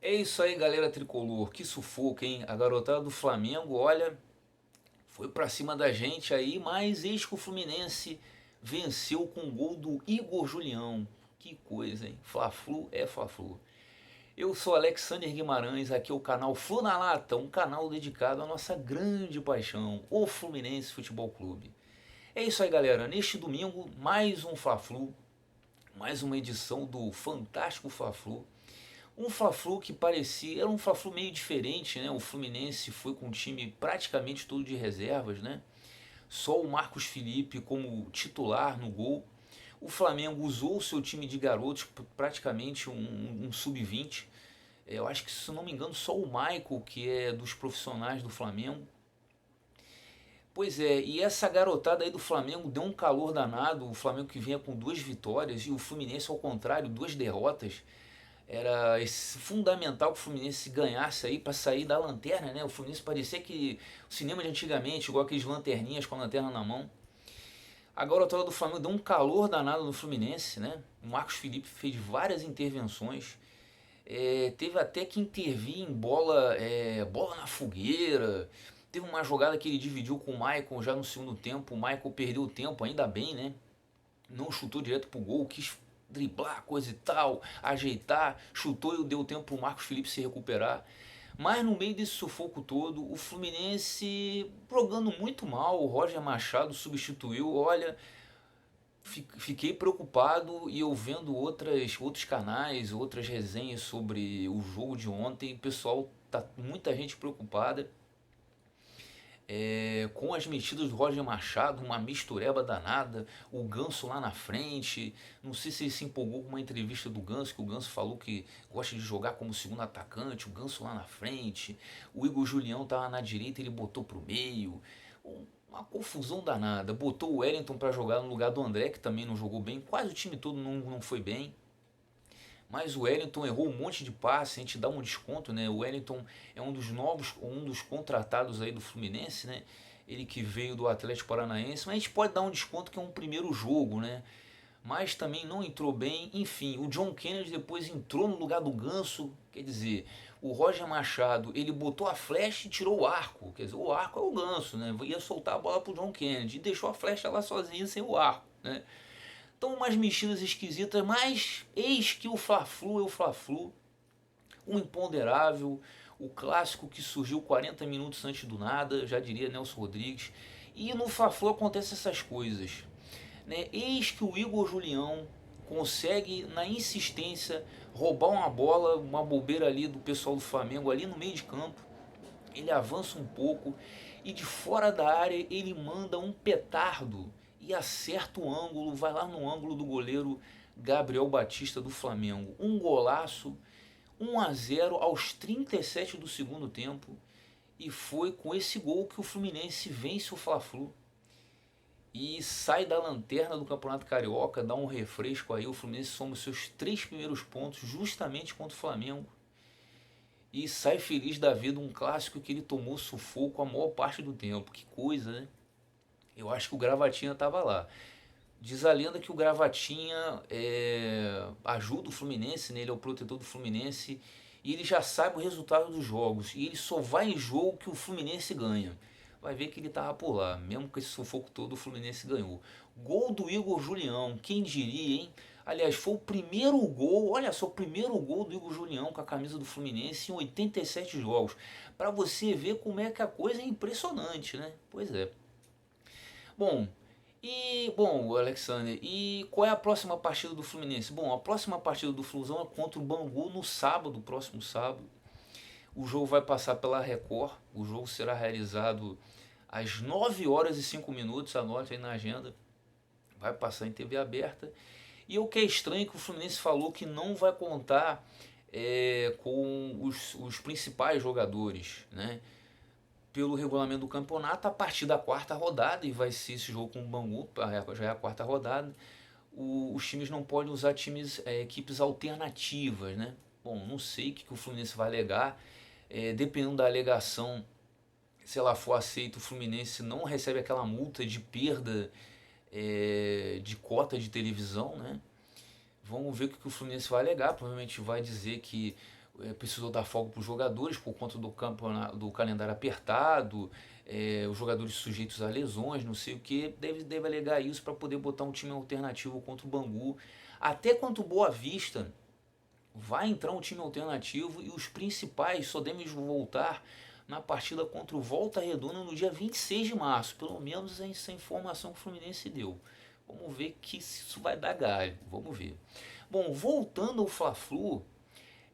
É isso aí, galera tricolor. Que sufoco, hein? A garotada do Flamengo, olha, foi pra cima da gente aí, mas eis que o Fluminense venceu com o gol do Igor Julião. Que coisa, hein? Fla-Flu é Fla-Flu. Eu sou Alexander Guimarães, aqui é o canal Flu na Lata, um canal dedicado à nossa grande paixão, o Fluminense Futebol Clube. É isso aí, galera. Neste domingo, mais um Fla-Flu, mais uma edição do Fantástico Fla-Flu. Um Fla-Flu que parecia, era um Fla-Flu meio diferente, né? O Fluminense foi com o time praticamente todo de reservas, né? Só o Marcos Felipe como titular no gol. O Flamengo usou o seu time de garotos, praticamente um sub-20. Eu acho que, se não me engano, só o Michael, que é dos profissionais do Flamengo. Pois é, e essa garotada aí do Flamengo deu um calor danado. O Flamengo que vinha com duas vitórias e o Fluminense, ao contrário, duas derrotas. Era fundamental que o Fluminense ganhasse aí para sair da lanterna, né? O Fluminense parecia que o cinema de antigamente, igual aqueles lanterninhas com a lanterna na mão. Agora a do Flamengo deu um calor danado no Fluminense, né? O Marcos Felipe fez várias intervenções. Teve até que intervir em bola na fogueira. Teve uma jogada que ele dividiu com o Michael já no segundo tempo. O Michael perdeu o tempo, ainda bem, né? Não chutou direto pro gol, quis driblar, coisa e tal, ajeitar, chutou e deu tempo pro Marcos Felipe se recuperar. Mas no meio desse sufoco todo, o Fluminense jogando muito mal, o Roger Machado substituiu, olha, fiquei preocupado e eu vendo outros canais, outras resenhas sobre o jogo de ontem, o pessoal tá muita gente preocupada com as mexidas do Roger Machado, uma mistureba danada, o Ganso lá na frente. Não sei se ele se empolgou com uma entrevista do Ganso, que o Ganso falou que gosta de jogar como segundo atacante, o Ganso lá na frente, o Igor Julião estava na direita, ele botou pro meio. Uma confusão danada. Botou o Wellington para jogar no lugar do André, que também não jogou bem. Quase o time todo não foi bem. Mas o Wellington errou um monte de passe, a gente dá um desconto, né? O Wellington é um dos novos, um dos contratados aí do Fluminense, né? Ele que veio do Atlético Paranaense, mas a gente pode dar um desconto que é um primeiro jogo, né? Mas também não entrou bem. Enfim, o John Kennedy depois entrou no lugar do Ganso. Quer dizer, o Roger Machado, ele botou a flecha e tirou o arco. Quer dizer, o arco é o Ganso, né? Ia soltar a bola pro John Kennedy e deixou a flecha lá sozinho sem o arco, né? Então umas mexidas esquisitas, mas eis que o Fla-Flu é o Fla-Flu, o imponderável, o clássico que surgiu 40 minutos antes do nada, já diria Nelson Rodrigues. E no Fla-Flu acontecem essas coisas, né? Eis que o Igor Julião consegue, na insistência, roubar uma bola, uma bobeira ali do pessoal do Flamengo, ali no meio de campo. Ele avança um pouco e de fora da área ele manda um petardo e acerta o ângulo, vai lá no ângulo do goleiro Gabriel Batista do Flamengo. Um golaço, 1 a 0 aos 37 do segundo tempo. E foi com esse gol que o Fluminense vence o Fla-Flu e sai da lanterna do Campeonato Carioca, dá um refresco aí. O Fluminense soma os seus 3 primeiros pontos justamente contra o Flamengo e sai feliz da vida, um clássico que ele tomou sufoco a maior parte do tempo. Que coisa, né? Eu acho que o Gravatinha estava lá. Diz a lenda que o Gravatinha ajuda o Fluminense, né? Ele é o protetor do Fluminense e ele já sabe o resultado dos jogos. E ele só vai em jogo que o Fluminense ganha. Vai ver que ele estava por lá. Mesmo com esse sufoco todo, o Fluminense ganhou. Gol do Igor Julião, quem diria, hein? Aliás, foi o primeiro gol, olha só, o primeiro gol do Igor Julião com a camisa do Fluminense em 87 jogos. Para você ver como é que a coisa é impressionante, né? Pois é. Bom, Alexander, e qual é a próxima partida do Fluminense? Bom, a próxima partida do Flusão é contra o Bangu no sábado, próximo sábado. O jogo vai passar pela Record. O jogo será realizado às 9 horas e 5 minutos, anote aí na agenda. Vai passar em TV aberta. E o que é estranho é que o Fluminense falou que não vai contar com os principais jogadores, né? Pelo regulamento do campeonato, a partir da quarta rodada, e vai ser esse jogo com o Bangu, já é a quarta rodada, os times não podem usar equipes alternativas, né? Bom, não sei o que o Fluminense vai alegar, dependendo da alegação, se ela for aceita, o Fluminense não recebe aquela multa de perda de cota de televisão, né? Vamos ver o que o Fluminense vai alegar. Provavelmente vai dizer que precisou dar folga para os jogadores por conta do calendário apertado, os jogadores sujeitos a lesões, não sei o que, deve alegar isso para poder botar um time alternativo contra o Bangu. Até contra o Boa Vista vai entrar um time alternativo e os principais só devem voltar na partida contra o Volta Redonda no dia 26 de março. Pelo menos essa informação que o Fluminense deu. Vamos ver que isso vai dar galho. Vamos ver. Bom, voltando ao Fla-Flu,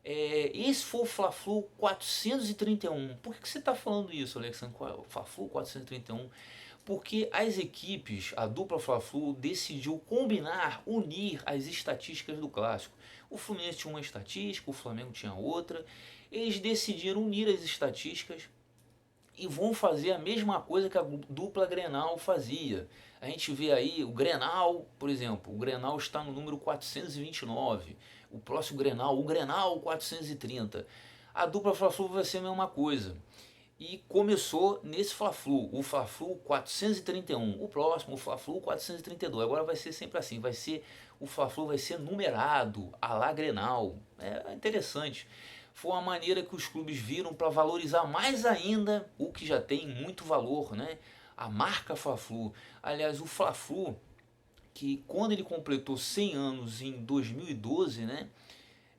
esse foi o Fla-Flu 431. Por que você está falando isso, Alexandre? Fla-Flu 431? Porque as equipes, a dupla Fla-Flu, decidiu combinar, unir as estatísticas do clássico. O Fluminense tinha uma estatística, o Flamengo tinha outra. Eles decidiram unir as estatísticas e vão fazer a mesma coisa que a dupla Grenal fazia. A gente vê aí o Grenal, por exemplo, o Grenal está no número 429. O próximo Grenal, o Grenal 430. A dupla Fla-Flu vai ser a mesma coisa. E começou nesse Fla-Flu, o Fla-Flu 431. O próximo, o Fla-Flu 432. Agora vai ser sempre assim, o Fla-Flu vai ser numerado, a la Grenal. É interessante. Foi uma maneira que os clubes viram para valorizar mais ainda o que já tem muito valor, né? A marca Fla-Flu. Aliás, o Fla-Flu, que quando ele completou 100 anos em 2012, né?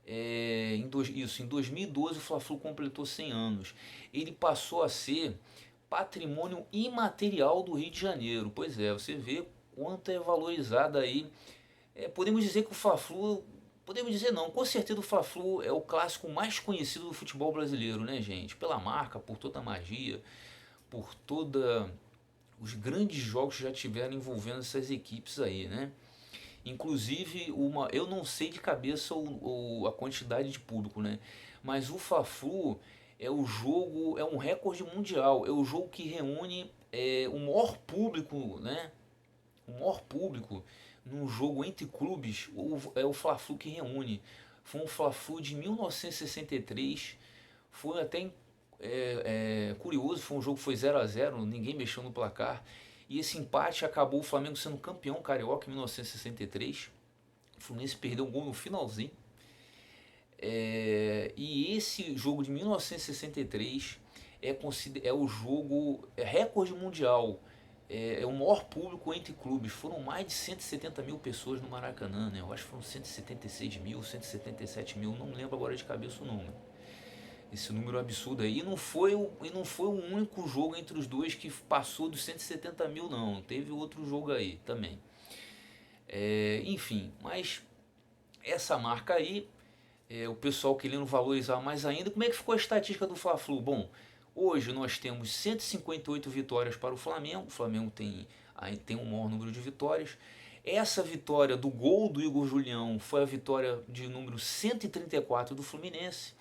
Em 2012 o Fla-Flu completou 100 anos. Ele passou a ser patrimônio imaterial do Rio de Janeiro. Pois é, você vê quanto é valorizada aí. Podemos dizer que o Fla-Flu, podemos dizer não, com certeza o Fla-Flu é o clássico mais conhecido do futebol brasileiro, né, gente? Pela marca, por toda a magia, por toda os grandes jogos que já tiveram envolvendo essas equipes aí, né? Inclusive, eu não sei de cabeça a quantidade de público, né? Mas o Fla-Flu é um recorde mundial. É o jogo que reúne o maior público, né? O maior público num jogo entre clubes. É o Fla-Flu que reúne. Foi um Fla-Flu de 1963. Foi até curioso, foi um jogo que foi 0 a 0, ninguém mexeu no placar. E esse empate acabou o Flamengo sendo campeão carioca em 1963. O Fluminense perdeu um gol no finalzinho. E esse jogo de 1963 é o jogo recorde mundial. É o maior público entre clubes. Foram mais de 170 mil pessoas no Maracanã, né? Eu acho que foram 176 mil, 177 mil, não lembro agora de cabeça o número. Esse número absurdo aí. E não foi o único jogo entre os dois que passou dos 170 mil, não. Teve outro jogo aí também. Enfim, mas essa marca aí, o pessoal querendo valorizar mais ainda. Como é que ficou a estatística do Fla-Flu? Bom, hoje nós temos 158 vitórias para o Flamengo. O Flamengo tem um maior número de vitórias. Essa vitória do gol do Igor Julião foi a vitória de número 134 do Fluminense.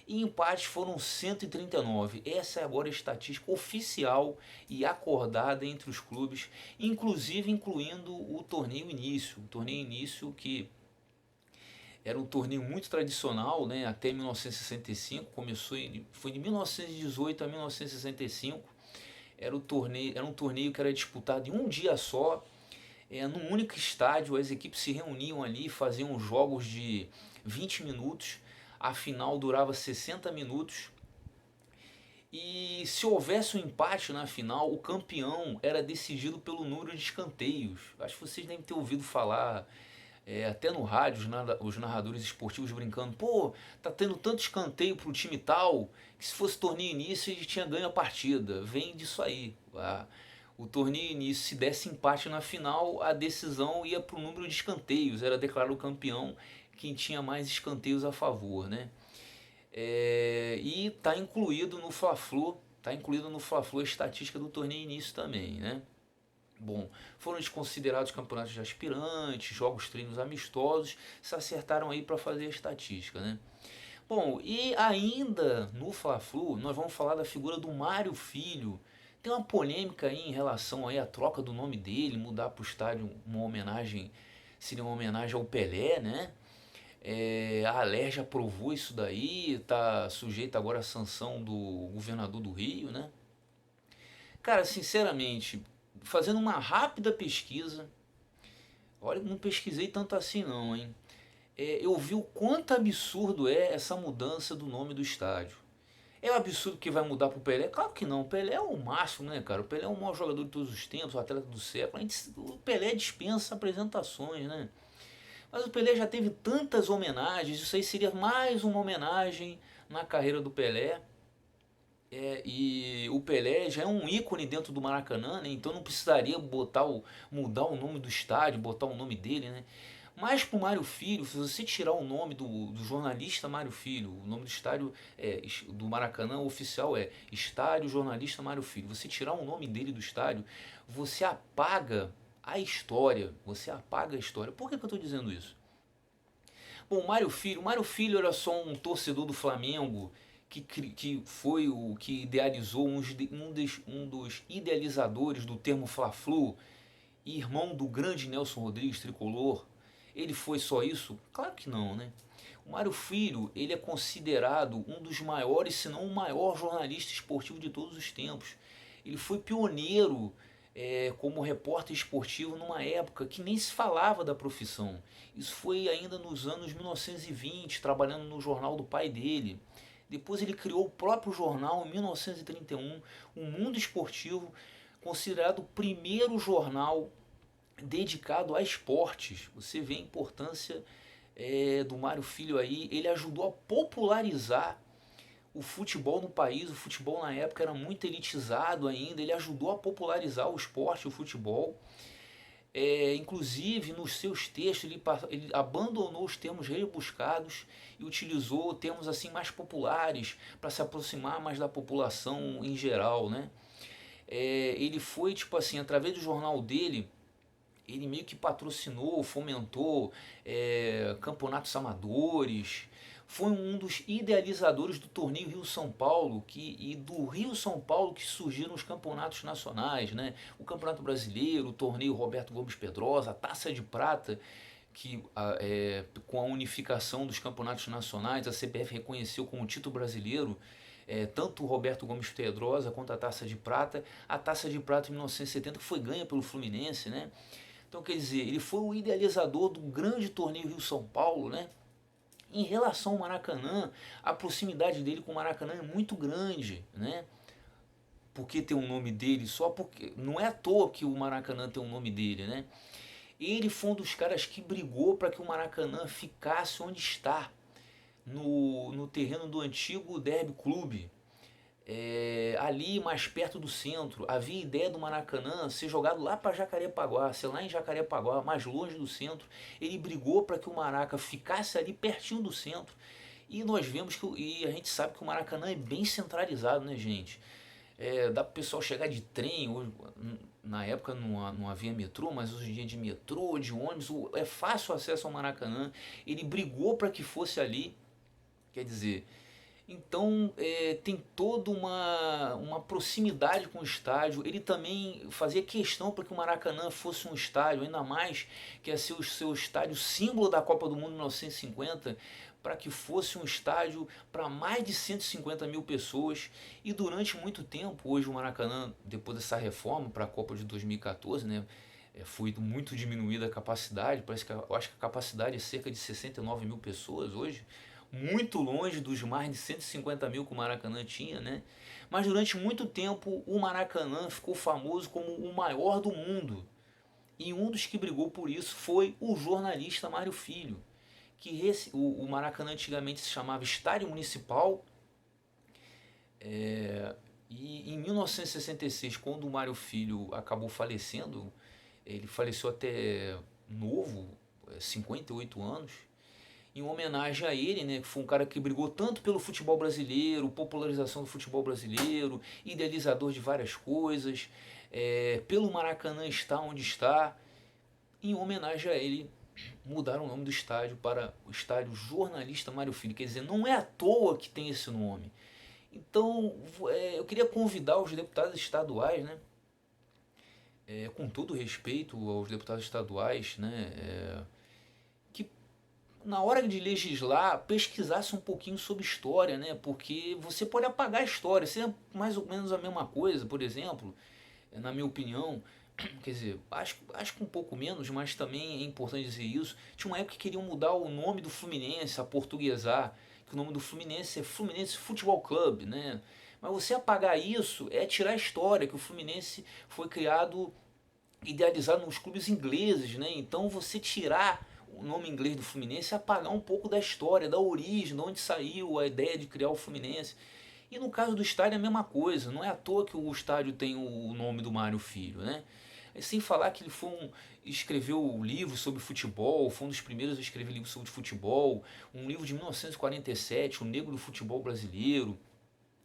E empates foram 139. Essa é agora a estatística oficial e acordada entre os clubes, inclusive incluindo o torneio início. O torneio início que era um torneio muito tradicional, né, até 1965, foi de 1918 a 1965. Era um torneio que era disputado em um dia só, num único estádio. As equipes se reuniam ali, faziam jogos de 20 minutos. A final durava 60 minutos. E se houvesse um empate na final, o campeão era decidido pelo número de escanteios. Acho que vocês devem ter ouvido falar, até no rádio, os narradores esportivos brincando: pô, tá tendo tanto escanteio pro time tal, que se fosse torneio início ele tinha ganho a partida. Vem disso aí. O torneio início, se desse empate na final, a decisão ia pro número de escanteios. Era declarado campeão quem tinha mais escanteios a favor, né? E está incluído no Fla-Flu, a estatística do torneio início também, né? Bom, foram desconsiderados campeonatos de aspirantes, jogos treinos amistosos, se acertaram aí para fazer a estatística, né? Bom, e ainda no Fla-Flu, nós vamos falar da figura do Mário Filho. Tem uma polêmica aí em relação aí à troca do nome dele, mudar para o estádio seria uma homenagem ao Pelé, né? A Aler já aprovou isso daí, está sujeito agora à sanção do governador do Rio, né? Cara, sinceramente, fazendo uma rápida pesquisa, olha, não pesquisei tanto assim não, hein? eu vi o quanto absurdo é essa mudança do nome do estádio. É um absurdo que vai mudar pro Pelé? Claro que não. O Pelé é o máximo, né, cara? O Pelé é o maior jogador de todos os tempos, o atleta do século. O Pelé dispensa apresentações, né? Mas o Pelé já teve tantas homenagens, isso aí seria mais uma homenagem na carreira do Pelé. E o Pelé já é um ícone dentro do Maracanã, né? Então não precisaria mudar o nome do estádio, botar o nome dele, né? Mas pro Mário Filho, se você tirar o nome do jornalista Mário Filho, o nome do estádio do Maracanã oficial é Estádio Jornalista Mário Filho. Você tirar o nome dele do estádio, você apaga a história. Você apaga a história. Por que eu estou dizendo isso? Bom, o Mário Filho era só um torcedor do Flamengo que foi o que idealizou um dos idealizadores do termo Fla-Flu, irmão do grande Nelson Rodrigues, tricolor. Ele foi só isso? Claro que não, né? O Mário Filho, ele é considerado um dos maiores, se não o maior jornalista esportivo de todos os tempos. Ele foi pioneiro como repórter esportivo numa época que nem se falava da profissão. Isso foi ainda nos anos 1920, trabalhando no jornal do pai dele. Depois ele criou o próprio jornal em 1931, o Mundo Esportivo, considerado o primeiro jornal dedicado a esportes. Você vê a importância do Mário Filho aí. Ele ajudou a popularizar o futebol no país. O futebol na época era muito elitizado ainda. Ele ajudou a popularizar o esporte, o futebol. Inclusive nos seus textos ele abandonou os termos rebuscados e utilizou termos assim mais populares para se aproximar mais da população em geral, né? Ele foi tipo assim, através do jornal dele, ele meio que patrocinou, fomentou campeonatos amadores, foi um dos idealizadores do torneio Rio-São Paulo e do Rio-São Paulo que surgiram os campeonatos nacionais, né? O Campeonato Brasileiro, o torneio Roberto Gomes Pedrosa, a Taça de Prata, que com a unificação dos campeonatos nacionais, a CBF reconheceu como título brasileiro tanto o Roberto Gomes Pedrosa quanto a Taça de Prata em 1970 que foi ganha pelo Fluminense, né? Então, quer dizer, ele foi o idealizador do grande torneio Rio-São Paulo, né? Em relação ao Maracanã, a proximidade dele com o Maracanã é muito grande, né? Porque tem o nome dele, só porque não é à toa que o Maracanã tem o nome dele, né? Ele foi um dos caras que brigou para que o Maracanã ficasse onde está, no terreno do antigo Derby Clube, ali mais perto do centro. Havia ideia do Maracanã ser jogado lá para Jacarepaguá, ser lá em Jacarepaguá, mais longe do centro. Ele brigou para que o Maraca ficasse ali pertinho do centro. E nós vemos e a gente sabe que o Maracanã é bem centralizado, né, gente? Dá para o pessoal chegar de trem, hoje, na época não havia metrô, mas hoje em dia de metrô, de ônibus, é fácil acesso ao Maracanã. Ele brigou para que fosse ali, quer dizer, então tem toda uma proximidade com o estádio. Ele também fazia questão para que o Maracanã fosse um estádio, ainda mais que ia ser o seu estádio símbolo da Copa do Mundo em 1950, para que fosse um estádio para mais de 150 mil pessoas. E durante muito tempo, hoje o Maracanã, depois dessa reforma para a Copa de 2014, né, foi muito diminuída a capacidade. Parece que eu acho que a capacidade é cerca de 69 mil pessoas hoje, muito longe dos mais de 150 mil que o Maracanã tinha, né? Mas durante muito tempo o Maracanã ficou famoso como o maior do mundo. E um dos que brigou por isso foi o jornalista Mário Filho. O Maracanã antigamente se chamava Estádio Municipal. E em 1966, quando o Mário Filho acabou falecendo, ele faleceu até novo, 58 anos, em homenagem a ele, né, que foi um cara que brigou tanto pelo futebol brasileiro, popularização do futebol brasileiro, idealizador de várias coisas, pelo Maracanã estar onde está. Em homenagem a ele, mudaram o nome do estádio para o Estádio Jornalista Mário Filho. Quer dizer, não é à toa que tem esse nome. Então, eu queria convidar os deputados estaduais, né, com todo respeito aos deputados estaduais, né, que na hora de legislar, pesquisasse um pouquinho sobre história, né? Porque você pode apagar a história, seria mais ou menos a mesma coisa, por exemplo, na minha opinião, quer dizer, acho que um pouco menos, mas também é importante dizer isso. Tinha uma época que queriam mudar o nome do Fluminense, aportuguesar, que o nome do Fluminense é Fluminense Futebol Clube, né? Mas você apagar isso é tirar a história, que o Fluminense foi criado, idealizado nos clubes ingleses, né? Então você tirar o nome inglês do Fluminense é apagar um pouco da história, da origem, de onde saiu a ideia de criar o Fluminense. E no caso do estádio é a mesma coisa, não é à toa que o estádio tem o nome do Mário Filho, né? Sem falar que ele escreveu livros sobre futebol, foi um dos primeiros a escrever livros sobre futebol, um livro de 1947, O Negro do Futebol Brasileiro,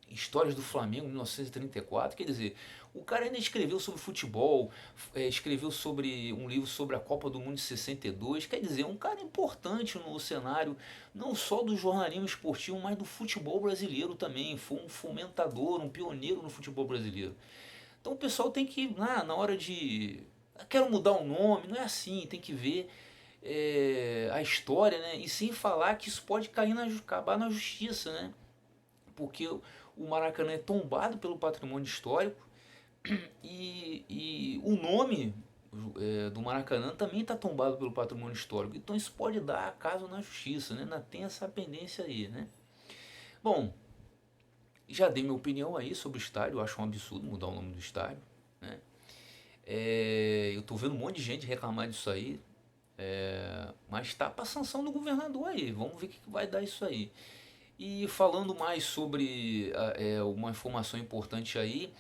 Histórias do Flamengo, 1934. Quer dizer, o cara ainda escreveu sobre futebol, escreveu sobre um livro sobre a Copa do Mundo de 62. Quer dizer, um cara importante no cenário, não só do jornalismo esportivo, mas do futebol brasileiro também. Foi um fomentador, um pioneiro no futebol brasileiro. Então o pessoal tem que, na hora de. Quero mudar o nome, não é assim, tem que ver a história, né? E sem falar que isso pode acabar na justiça, né? Porque o Maracanã é tombado pelo patrimônio histórico e o nome do Maracanã também está tombado pelo patrimônio histórico. Então isso pode dar caso na justiça, né? Ainda tem essa pendência aí, né? Bom, já dei minha opinião aí sobre o estádio. Eu acho um absurdo mudar o nome do estádio, né? Eu tô vendo um monte de gente reclamar disso aí, mas está para sanção do governador aí. Vamos ver o que vai dar isso aí. E falando mais sobre uma informação importante aí,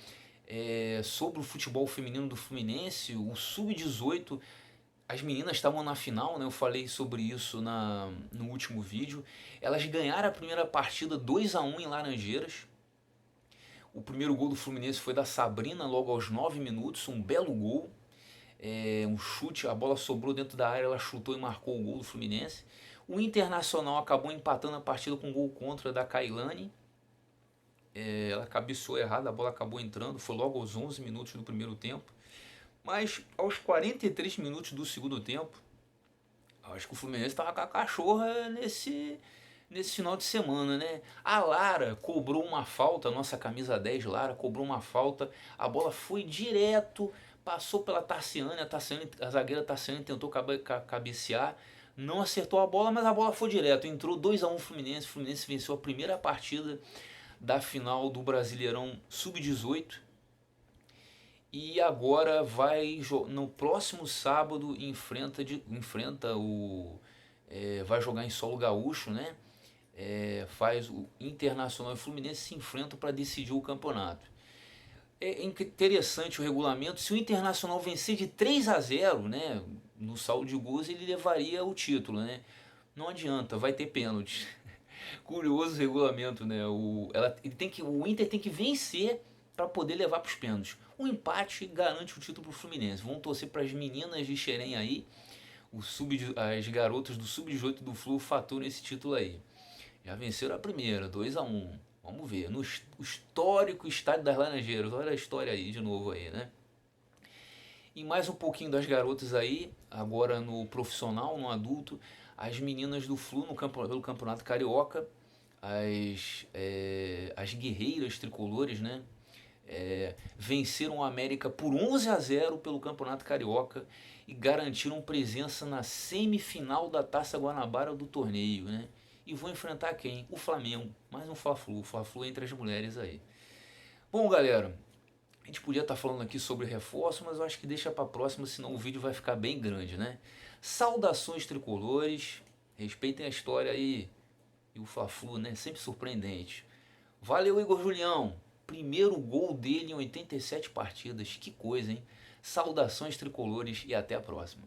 sobre o futebol feminino do Fluminense, o Sub-18, as meninas estavam na final, né? Eu falei sobre isso no último vídeo. Elas ganharam a primeira partida 2-1 em Laranjeiras. O primeiro gol do Fluminense foi da Sabrina logo aos 9 minutos, um belo gol. Um chute, a bola sobrou dentro da área, ela chutou e marcou o gol do Fluminense. O Internacional acabou empatando a partida com um gol contra da Kailane. Ela cabeceou errado, a bola acabou entrando, foi logo aos 11 minutos do primeiro tempo. Mas aos 43 minutos do segundo tempo, acho que o Fluminense estava com a cachorra nesse final de semana, né? A Lara cobrou uma falta, a nossa camisa 10 Lara cobrou uma falta, a bola foi direto, passou pela Tarciane, a zagueira Tarciane tentou cabecear, não acertou a bola, mas a bola foi direto, entrou 2-1 Fluminense, o Fluminense venceu a primeira partida da final do Brasileirão Sub-18 e agora vai no próximo sábado vai jogar em solo gaúcho, né? Faz o Internacional e o Fluminense se enfrentam para decidir o campeonato. É interessante o regulamento. Se o Internacional vencer de 3-0, né, no saldo de gols, ele levaria o título, né? Não adianta, vai ter pênalti. Curioso o regulamento, né? O Inter tem que vencer para poder levar para os pênaltis. O empate garante o título para o Fluminense. Vamos torcer para as meninas de Xerém aí, as garotas do Sub-18 do Flu faturam esse título aí. Já venceram a primeira, 2-1. Vamos ver. No histórico estádio das Laranjeiras. Olha a história aí de novo aí, né? E mais um pouquinho das garotas aí, agora no profissional, no adulto, as meninas do Flu pelo Campeonato Carioca, as guerreiras tricolores, né? Venceram a América por 11-0 pelo Campeonato Carioca e garantiram presença na semifinal da Taça Guanabara do torneio, né? E vão enfrentar quem? O Flamengo. Mais um Fla-Flu. Fla-Flu entre as mulheres aí. Bom, galera, a gente podia estar falando aqui sobre reforço, mas eu acho que deixa para próxima, senão o vídeo vai ficar bem grande, né? Saudações tricolores, respeitem a história aí. E o Fla-Flu, né? Sempre surpreendente. Valeu, Igor Julião. Primeiro gol dele em 87 partidas. Que coisa, hein? Saudações tricolores e até a próxima.